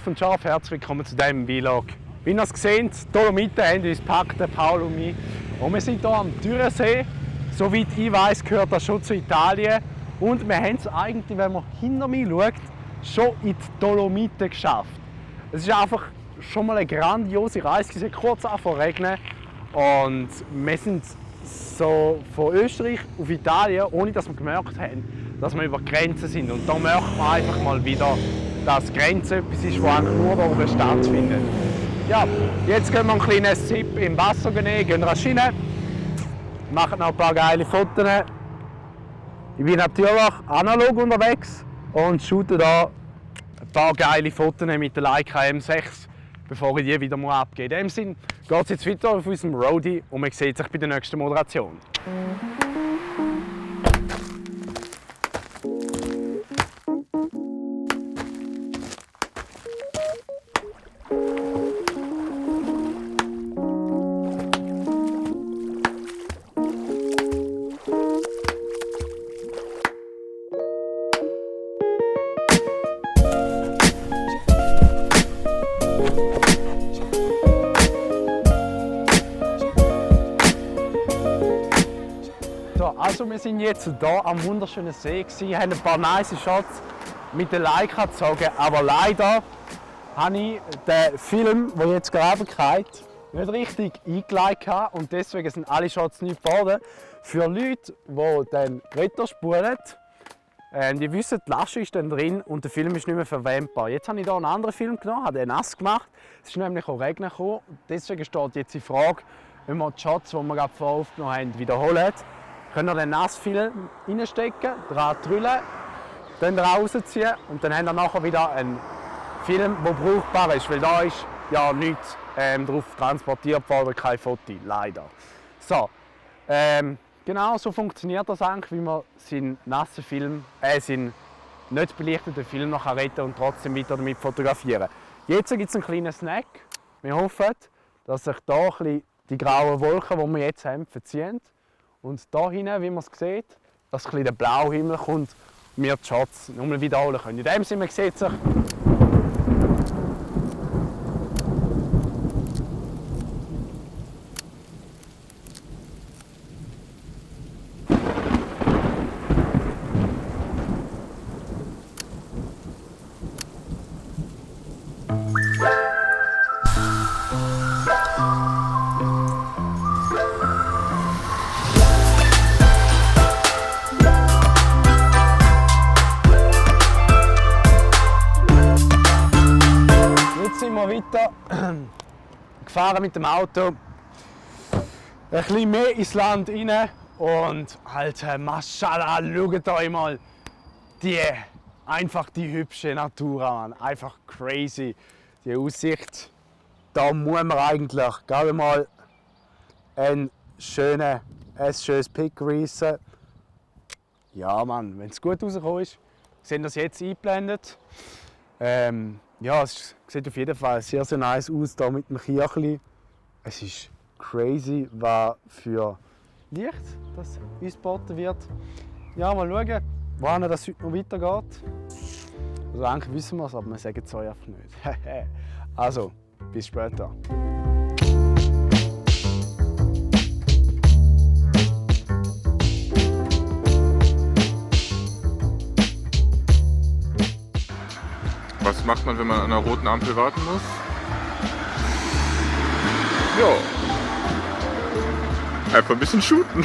und scharf, herzlich willkommen zu diesem Vlog. Wie ihr es seht, die Dolomiten haben uns gepackt, Paul und mich. Und wir sind hier am Thürinsee. Soweit ich weiß, gehört das schon zu Italien. Und wir haben es eigentlich, wenn man hinter mir schaut, schon in die Dolomiten geschafft. Es ist einfach schon mal eine grandiose Reise. Es hat kurz angefangen zu regnen. Und wir sind so von Österreich auf Italien, ohne dass wir gemerkt haben, dass wir über die Grenzen sind. Und da merkt man einfach mal wieder, dass Grenze etwas ist, das eigentlich nur da oben stattfindet. Ja, jetzt gehen wir einen kleinen Sip im Wasser nehmen, gehen rasch rein, machen noch ein paar geile Fotos. Ich bin natürlich analog unterwegs und shoote hier ein paar geile Fotos mit der Leica M6, bevor ich die wieder abgebe. In dem Sinne geht es jetzt weiter auf unserem Roadie und man sieht sich bei der nächsten Moderation. Also wir sind jetzt hier am wunderschönen See, haben ein paar nice Shots mit der Leica gezogen, aber leider habe ich den Film, der jetzt gerade geht, nicht richtig eingelegt und deswegen sind alle Shots nicht geworden. Für Leute, die dann Wetter spulen, die wissen, die Lasche ist dann drin und der Film ist nicht mehr verwendbar. Jetzt habe ich hier einen anderen Film genommen, habe den nass gemacht. Es ist nämlich auch Regen gekommen. Deswegen steht jetzt die Frage, wenn wir die Shots, die wir gerade vorher aufgenommen haben, wiederholen. Könnt ihr den Nassfilm reinstecken, dran drüllen, dann rausziehen und dann habt ihr nachher wieder einen Film, der brauchbar ist, weil da ist ja nichts drauf transportiert worden, kein Foto, leider. So, genau so funktioniert das eigentlich, wie man seinen nassen Film, seinen nicht belichteten Film nachher retten und trotzdem weiter damit fotografieren. Jetzt gibt es einen kleinen Snack. Wir hoffen, dass sich da ein bisschen die grauen Wolken, die wir jetzt haben, verziehen. Und da hinten, wie man es sieht, dass ein der blaue Himmel kommt und wir die Shots nochmal wiederholen können. In dem Sinne sieht sich weiter gefahren mit dem Auto, ein bisschen mehr ins Land rein und Alter, Maschallah, schaut euch mal die hübsche Natur an, einfach crazy, die Aussicht, da muss man eigentlich gerade mal ein schönes Pick reissen. Ja Mann, wenn es gut rausgekommen ist, sehen das jetzt eingeblendet. Ja, es sieht auf jeden Fall sehr, sehr nice aus hier mit dem Kirchli. Es ist crazy, was für Licht das uns geboten wird. Ja, mal schauen, wohin das heute noch weitergeht. Also eigentlich wissen wir es, aber wir sagen es euch einfach nicht. Also, bis später. Was macht man, wenn man an einer roten Ampel warten muss? Ja. Einfach ein bisschen shooten.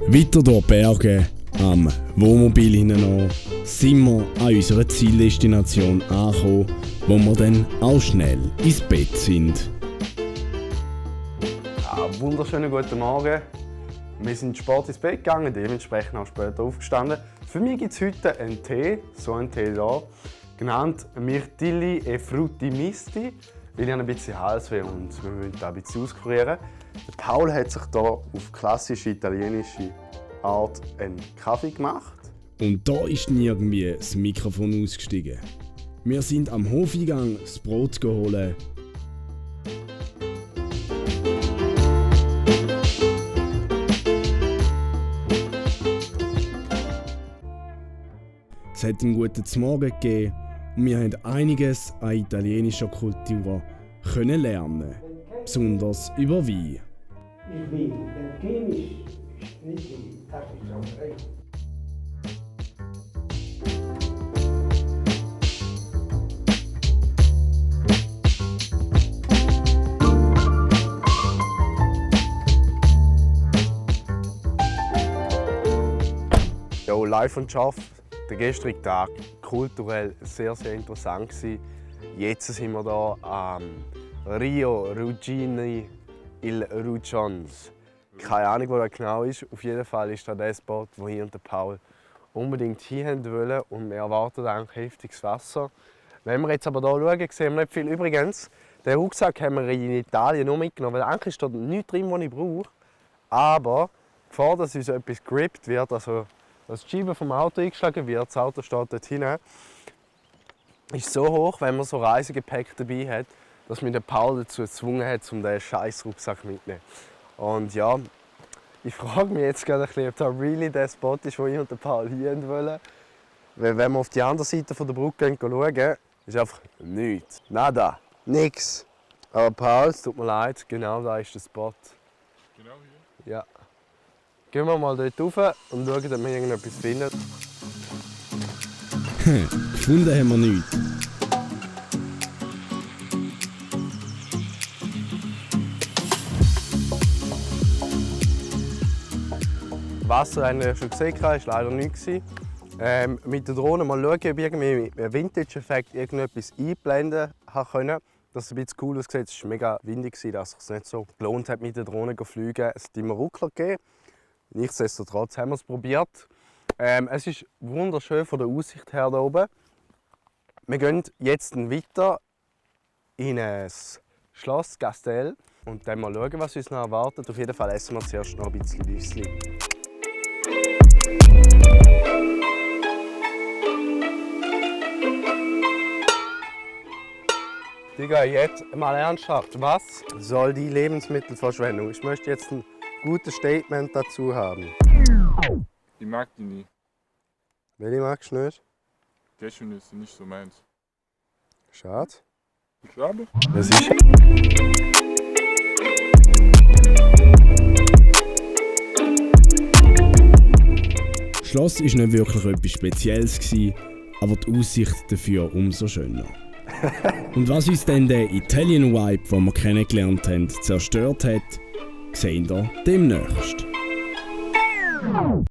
Weiter durch Berge, am Wohnmobil hinein, sind wir an unserer Zieldestination angekommen, wo wir dann auch schnell ins Bett sind. Ja, wunderschönen guten Morgen. Wir sind spät ins Bett gegangen, dementsprechend auch später aufgestanden. Für mich gibt es heute einen Tee, so einen Tee hier, genannt Mirtilli e Frutti Misti, weil ich ein bisschen Halsweh und wir müssen da ein bisschen auskurieren. Paul hat sich hier auf klassische italienische Art einen Kaffee gemacht. Und da ist irgendwie das Mikrofon ausgestiegen. Wir sind am Hofeingang das Brot geholt. Es hat einen guten Morgen gegeben und wir haben einiges an italienischer Kultur können lernen, besonders über Wein. Ich will, wenn chemisch ist nicht die taktische Sauerei. Ja, live und scharf. Der gestrige Tag kulturell sehr, sehr interessant gewesen. Jetzt sind wir hier am Rio Ruggini il Rugions. Keine Ahnung, wo das genau ist. Auf jeden Fall ist das der Spot, wo ich und der Paul unbedingt hin wollen. Und wir erwarten eigentlich heftiges Wasser. Wenn wir jetzt aber hier schauen, sehen wir nicht viel. Übrigens, den Rucksack haben wir in Italien nur mitgenommen, weil eigentlich ist da nichts drin, was ich brauche. Aber bevor dass uns etwas grippt wird, also dass die Scheibe vom Auto eingeschlagen wird, das Auto steht dort hinten, ist so hoch, wenn man so Reisegepäck dabei hat, dass mich der Paul dazu gezwungen hat, um diesen scheiß Rucksack mitzunehmen. Und ja, ich frage mich jetzt gerade ein bisschen, ob das really der Spot ist, wo ich und der Paul hin wollen. Weil wenn wir auf die andere Seite der Brücke schauen, ist einfach nichts. Nada. Nix. Aber Paul, es tut mir leid, genau da ist der Spot. Genau hier? Ja. Gehen wir mal dort rauf und schauen, ob wir irgendetwas finden. Gefunden haben wir nichts. Wasser haben wir schon gesehen, war leider nichts. Mit der Drohne mal schauen, ob ich irgendwie mit einem Vintage-Effekt irgendetwas einblenden konnte. Dass es ein bisschen cool aussieht. Es war mega windig, dass es sich nicht so gelohnt hat, mit der Drohne zu fliegen. Es hat immer Ruckler gegeben. Nichtsdestotrotz haben wir es probiert. Es ist wunderschön von der Aussicht her hier oben. Wir gehen jetzt weiter in ein Schloss Castell und dann mal schauen, was uns noch erwartet. Auf jeden Fall essen wir zuerst noch ein bisschen Müsli. Digga, jetzt mal ernsthaft, was soll die Lebensmittelverschwendung? Ich möchte jetzt ein gutes Statement dazu haben. Ich mag die nie. Welche magst du nicht? Cashewnüsse sind nicht so meins. Schade. Schade. Das ist... Das Schloss war nicht wirklich etwas Spezielles, aber die Aussicht dafür umso schöner. Und was uns dann der Italian Vibe, den wir kennengelernt haben, zerstört hat, sehen wir demnächst.